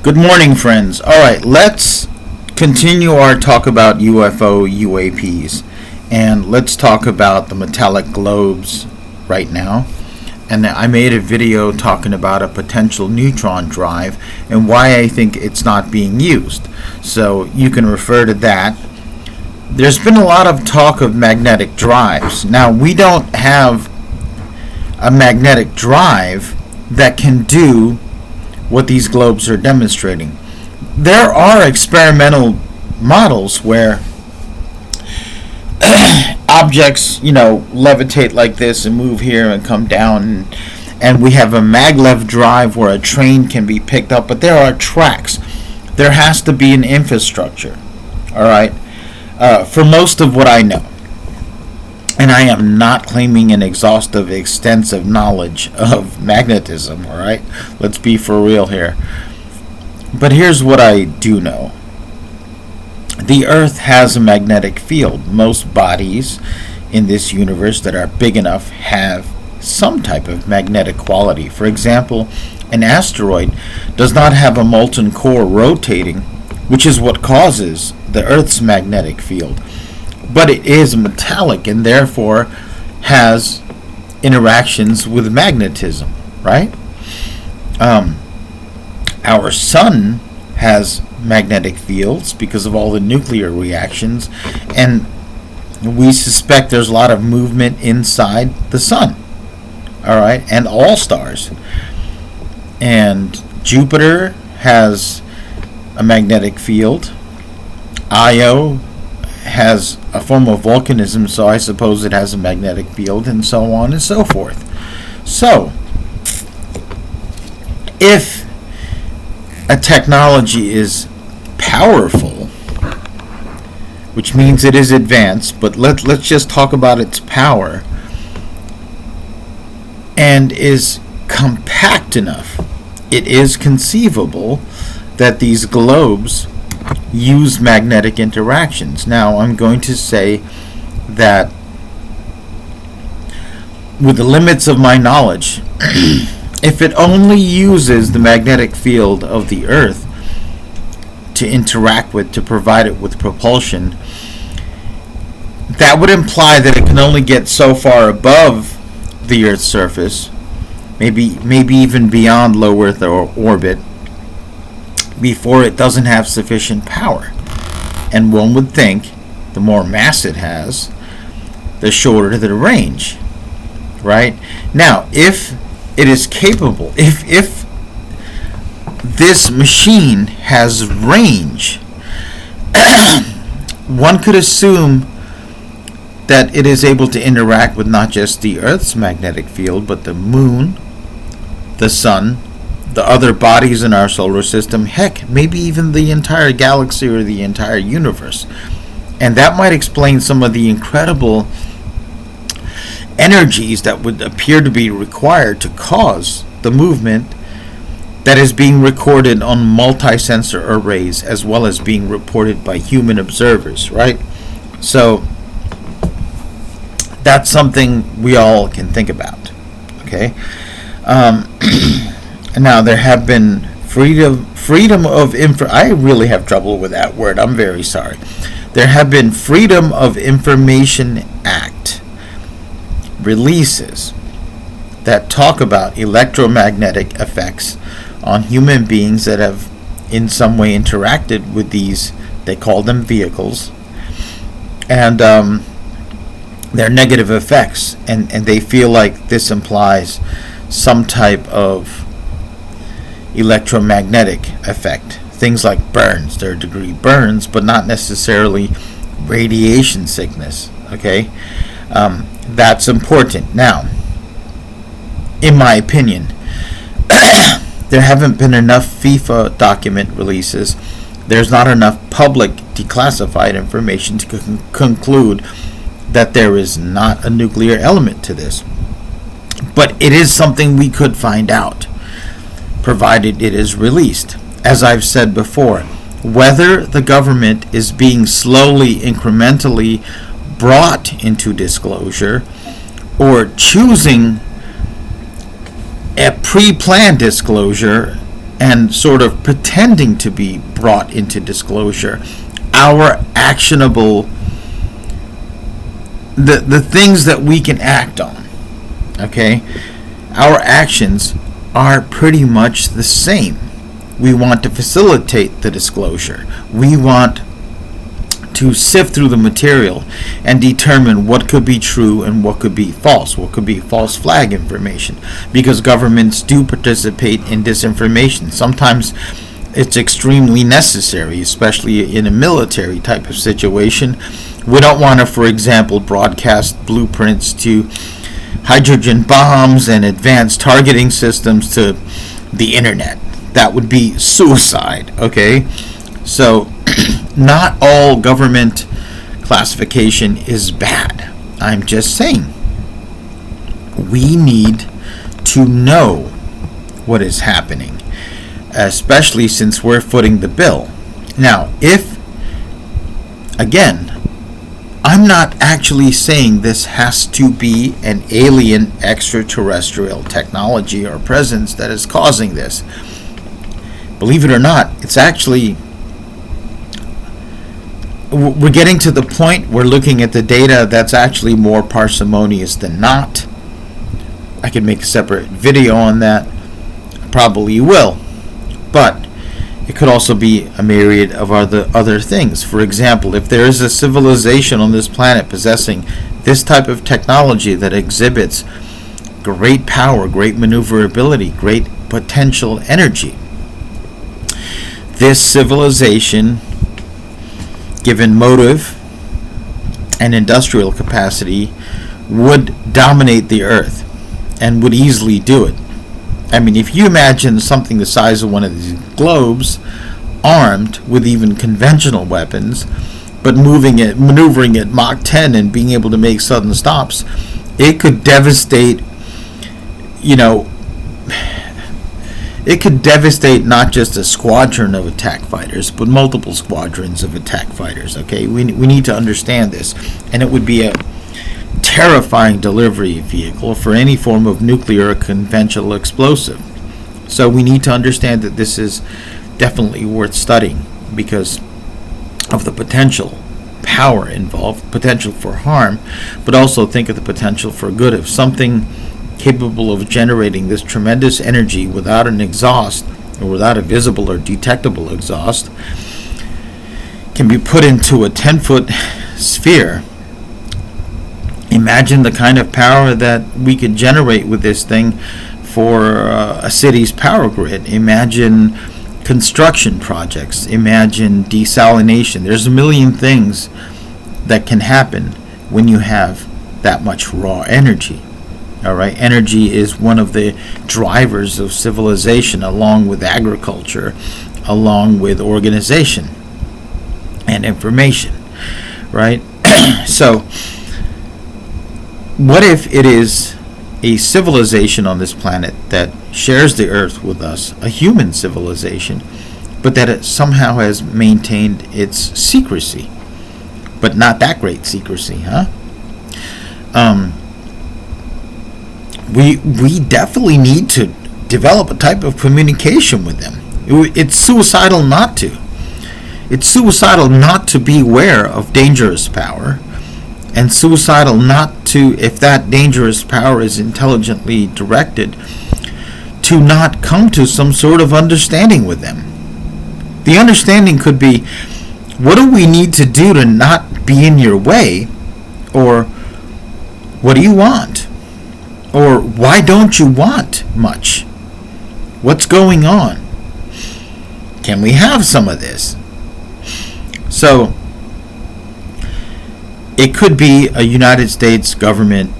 Good morning, friends. All right, let's continue our talk about UFO UAPs, and let's talk about the metallic globes right now. And I made a video talking about a potential neutron drive and why I think it's not being used. So you can refer to that. There's been a lot of talk of magnetic drives. Now, we don't have a magnetic drive that can do what these globes are demonstrating. There are experimental models where objects, levitate like this and move here and come down, and we have a maglev drive where a train can be picked up, but there are tracks. There has to be an infrastructure, all right, for most of what I know. And I am not claiming an exhaustive, extensive knowledge of magnetism, all right? Let's be for real here. But here's what I do know. The Earth has a magnetic field. Most bodies in this universe that are big enough have some type of magnetic quality. For example, an asteroid does not have a molten core rotating, which is what causes the Earth's magnetic field. But it is metallic and therefore has interactions with magnetism, right? Our sun has magnetic fields because of all the nuclear reactions, and we suspect there's a lot of movement inside the sun, all right, and all stars. And Jupiter has a magnetic field. Io has a form of volcanism, so I suppose it has a magnetic field, and so on and so forth. So, if a technology is powerful, which means it is advanced, but let's just talk about its power, and is compact enough, it is conceivable that these globes use magnetic interactions. Now, I'm going to say that with the limits of my knowledge, if it only uses the magnetic field of the Earth to interact with, to provide it with propulsion, that would imply that it can only get so far above the Earth's surface, maybe even beyond low Earth orbit, before it doesn't have sufficient power. And one would think the more mass it has, the shorter the range, right? Now, if it is capable, if this machine has range, one could assume that it is able to interact with not just the Earth's magnetic field, but the moon, the sun, the other bodies in our solar system, heck, maybe even the entire galaxy or the entire universe. And that might explain some of the incredible energies that would appear to be required to cause the movement that is being recorded on multi-sensor arrays, as well as being reported by human observers, right? So that's something we all can think about, okay? Now, there have been freedom of I really have trouble with that word. I'm very sorry. There have been Freedom of Information Act releases that talk about electromagnetic effects on human beings that have in some way interacted with these, they call them vehicles, and their negative effects, and they feel like this implies some type of electromagnetic effect. Things like burns, third degree burns, but not necessarily radiation sickness, okay? That's important. Now, in my opinion, there haven't been enough FIFA document releases. There's not enough public declassified information to conclude that there is not a nuclear element to this. But it is something we could find out, provided it is released. As I've said before, whether the government is being slowly, incrementally brought into disclosure, or choosing a pre-planned disclosure and sort of pretending to be brought into disclosure, our actionable, the things that we can act on, okay, our actions are pretty much the same. We want to facilitate the disclosure. We want to sift through the material and determine what could be true and what could be false, what could be false flag information, because governments do participate in disinformation. Sometimes it's extremely necessary, especially in a military type of situation. We don't want to, for example, broadcast blueprints to hydrogen bombs and advanced targeting systems to the internet. That would be suicide, okay? So not all government classification is bad. I'm just saying we need to know what is happening, especially since we're footing the bill. Now, again, I'm not actually saying this has to be an alien extraterrestrial technology or presence that is causing this. Believe it or not, it's actually, we're getting to the point, we're looking at the data that's actually more parsimonious than not. I could make a separate video on that. I probably will. But it could also be a myriad of other things. For example, if there is a civilization on this planet possessing this type of technology that exhibits great power, great maneuverability, great potential energy, this civilization, given motive and industrial capacity, would dominate the earth and would easily do it. I mean, if you imagine something the size of one of these globes, armed with even conventional weapons, but maneuvering at Mach 10 and being able to make sudden stops, it could devastate, it could devastate not just a squadron of attack fighters, but multiple squadrons of attack fighters, okay? We need to understand this, and it would be a terrifying delivery vehicle for any form of nuclear or conventional explosive. So we need to understand that this is definitely worth studying because of the potential power involved, potential for harm, but also think of the potential for good. If something capable of generating this tremendous energy without an exhaust or without a visible or detectable exhaust can be put into a 10-foot sphere, imagine the kind of power that we could generate with this thing for a city's power grid. Imagine construction projects. Imagine desalination. There's a million things that can happen when you have that much raw energy. All right, energy is one of the drivers of civilization, along with agriculture, along with organization and information, right? So what if it is a civilization on this planet that shares the earth with us, a human civilization, but that it somehow has maintained its secrecy, but not that great secrecy, huh? We definitely need to develop a type of communication with them. It's suicidal not to. It's suicidal not to be aware of dangerous power, and suicidal not to, if that dangerous power is intelligently directed, to not come to some sort of understanding with them. The understanding could be, what do we need to do to not be in your way? Or, what do you want? Or, why don't you want much? What's going on? Can we have some of this? So, it could be a United States government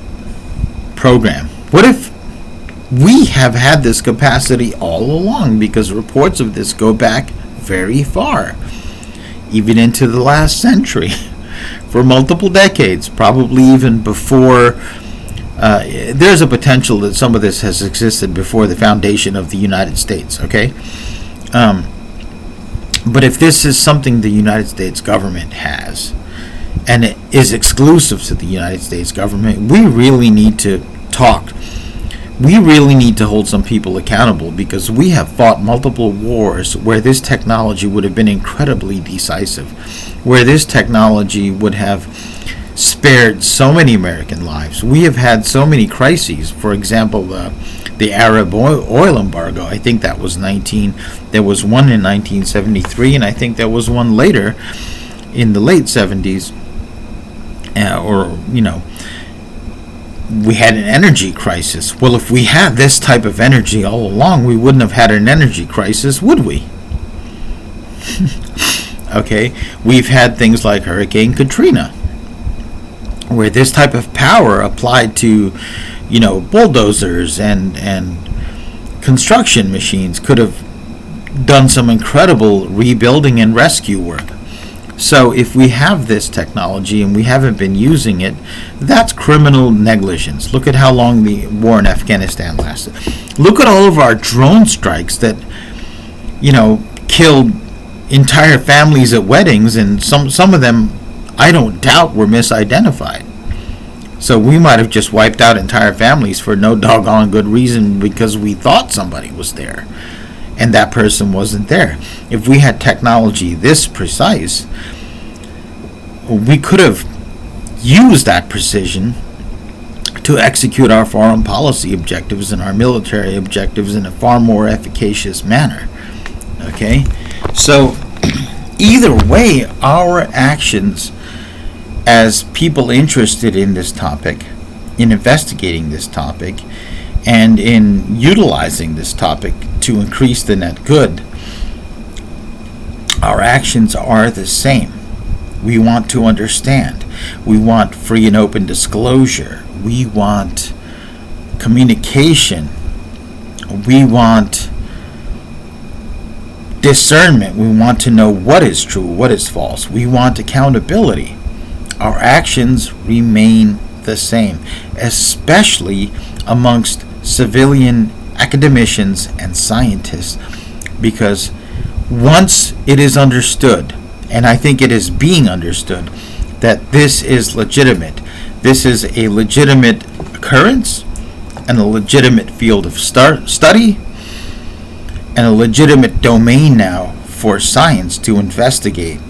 program. What if we have had this capacity all along? Because reports of this go back very far, even into the last century, for multiple decades, probably even before. There's a potential that some of this has existed before the foundation of the United States, okay? But if this is something the United States government has, and it is exclusive to the United States government, we really need to talk we really need to hold some people accountable, because we have fought multiple wars where this technology would have been incredibly decisive, where this technology would have spared so many American lives. We have had so many crises. For example, the Arab oil embargo. I think that was there was one in 1973, and I think there was one later in the late 70s. We had an energy crisis. Well, if we had this type of energy all along, we wouldn't have had an energy crisis, would we? Okay, we've had things like Hurricane Katrina, where this type of power applied to, bulldozers and construction machines could have done some incredible rebuilding and rescue work. So if we have this technology and we haven't been using it, that's criminal negligence. Look at how long the war in Afghanistan lasted. Look at all of our drone strikes that, killed entire families at weddings, and some of them, I don't doubt, were misidentified. So we might have just wiped out entire families for no doggone good reason, because we thought somebody was there and that person wasn't there. If we had technology this precise, we could have used that precision to execute our foreign policy objectives and our military objectives in a far more efficacious manner. Okay? So either way, our actions as people interested in this topic, in investigating this topic, and in utilizing this topic to increase the net good, our actions are the same. We want to understand. We want free and open disclosure. We want communication. We want discernment. We want to know what is true, what is false. We want accountability. Our actions remain the same, especially amongst civilian academicians and scientists, because once it is understood, and I think it is being understood, that this is legitimate, this is a legitimate occurrence and a legitimate field of study and a legitimate domain now for science to investigate.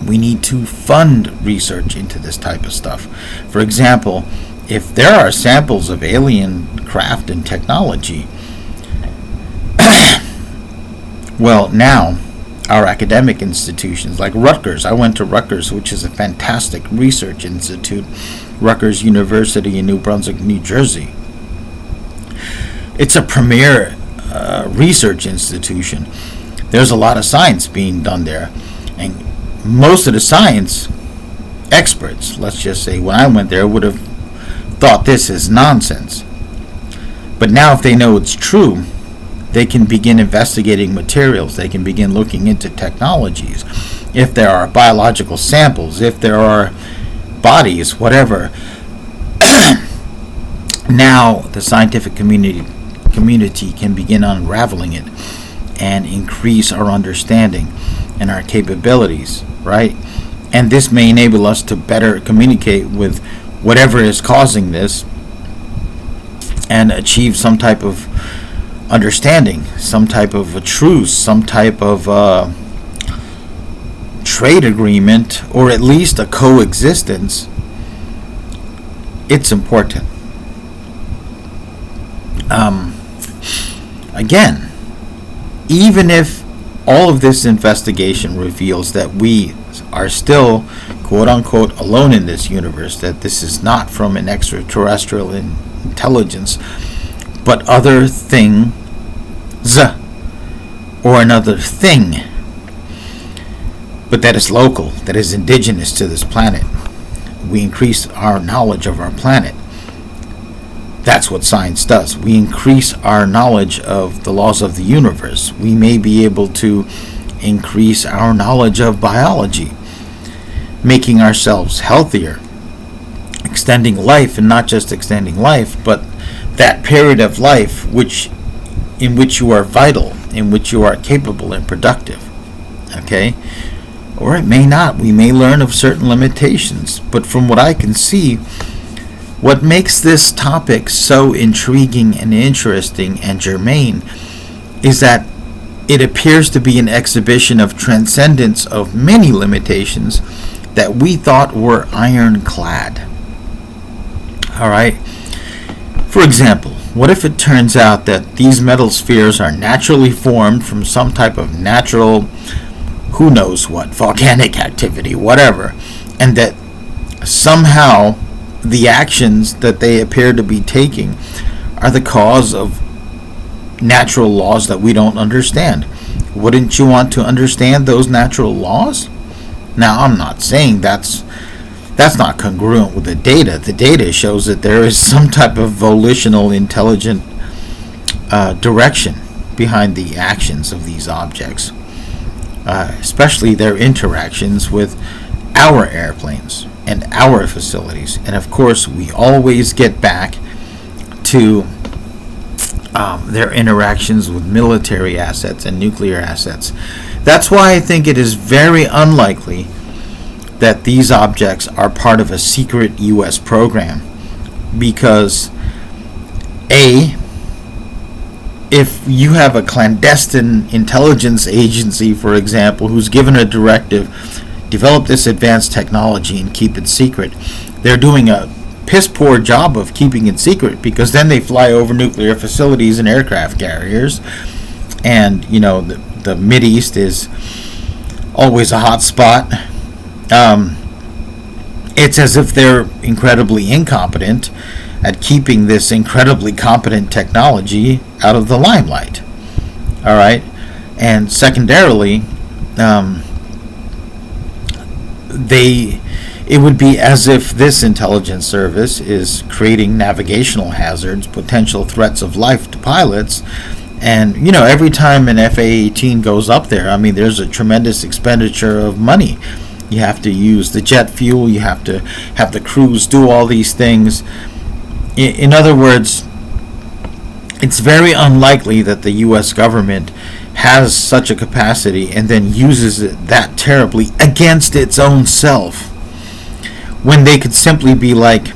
We need to fund research into this type of stuff. For example, if there are samples of alien craft and technology, well, now our academic institutions like Rutgers, I went to Rutgers, which is a fantastic research institute, Rutgers University in New Brunswick, New Jersey. It's a premier research institution. There's a lot of science being done there, and most of the science experts, let's just say, when I went there, would have thought this is nonsense. But now if they know it's true, they can begin investigating materials. They can begin looking into technologies. If there are biological samples, if there are bodies, whatever. Now the scientific community can begin unraveling it and increase our understanding and our capabilities, right? And this may enable us to better communicate with whatever is causing this and achieve some type of understanding, some type of a truce, some type of trade agreement, or at least a coexistence. It's important. Again, even if all of this investigation reveals that we are still, quote unquote, alone in this universe, that this is not from an extraterrestrial intelligence, but other things, or another thing, but that is local, that is indigenous to this planet. We increase our knowledge of our planet. That's what science does. We increase our knowledge of the laws of the universe. We may be able to increase our knowledge of biology, making ourselves healthier, extending life, and not just extending life, but that period of life in which you are vital, in which you are capable and productive. Okay? Or it may not. We may learn of certain limitations, but from what I can see, What makes this topic so intriguing and interesting and germane is that it appears to be an exhibition of transcendence of many limitations that we thought were ironclad. Alright? For example, what if it turns out that these metal spheres are naturally formed from some type of natural, who knows what, volcanic activity, whatever, and that somehow the actions that they appear to be taking are the cause of natural laws that we don't understand? Wouldn't you want to understand those natural laws? Now, I'm not saying that's not congruent with the data. The data shows that there is some type of volitional, intelligent direction behind the actions of these objects, especially their interactions with our airplanes and our facilities. And of course, we always get back to their interactions with military assets and nuclear assets. That's why I think it is very unlikely that these objects are part of a secret U.S. program, because if you have a clandestine intelligence agency, for example, who's given a directive, develop this advanced technology and keep it secret, they're doing a piss poor job of keeping it secret, because then they fly over nuclear facilities and aircraft carriers, and the Mideast is always a hot spot. It's as if they're incredibly incompetent at keeping this incredibly competent technology out of the limelight. All right, and secondarily, it would be as if this intelligence service is creating navigational hazards, potential threats of life to pilots. And every time an FA-18 goes up there, there's a tremendous expenditure of money. You have to use the jet fuel, you have to have the crews do all these things. In other words, it's very unlikely that the U.S. government has such a capacity and then uses it that terribly against its own self, when they could simply be like,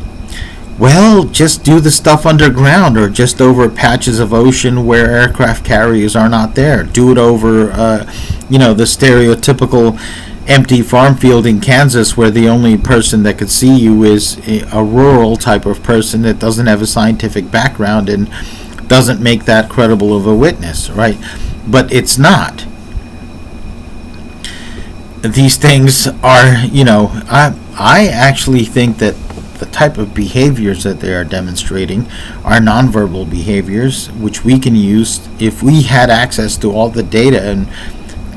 well, just do the stuff underground, or just over patches of ocean where aircraft carriers are not there. Do it over, the stereotypical empty farm field in Kansas, where the only person that could see you is a rural type of person that doesn't have a scientific background and doesn't make that credible of a witness, right? But it's not. These things are, I actually think that the type of behaviors that they are demonstrating are nonverbal behaviors, which we can use if we had access to all the data, and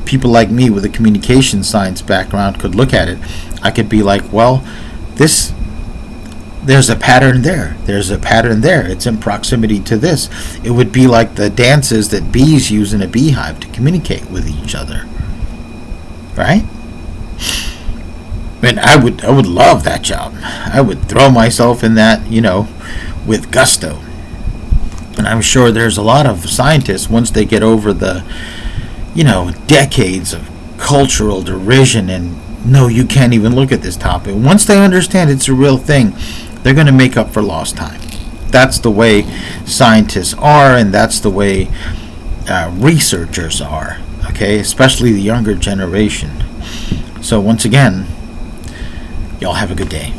people like me with a communication science background could look at it. I could be like, well, there's a pattern there. There's a pattern there. It's in proximity to this. It would be like the dances that bees use in a beehive to communicate with each other. Right? I would love that job. I would throw myself in that, with gusto. And I'm sure there's a lot of scientists, once they get over the, decades of cultural derision and no, you can't even look at this topic. Once they understand it's a real thing, they're going to make up for lost time. That's the way scientists are, and that's the way researchers are, okay? Especially the younger generation. So once again, y'all have a good day.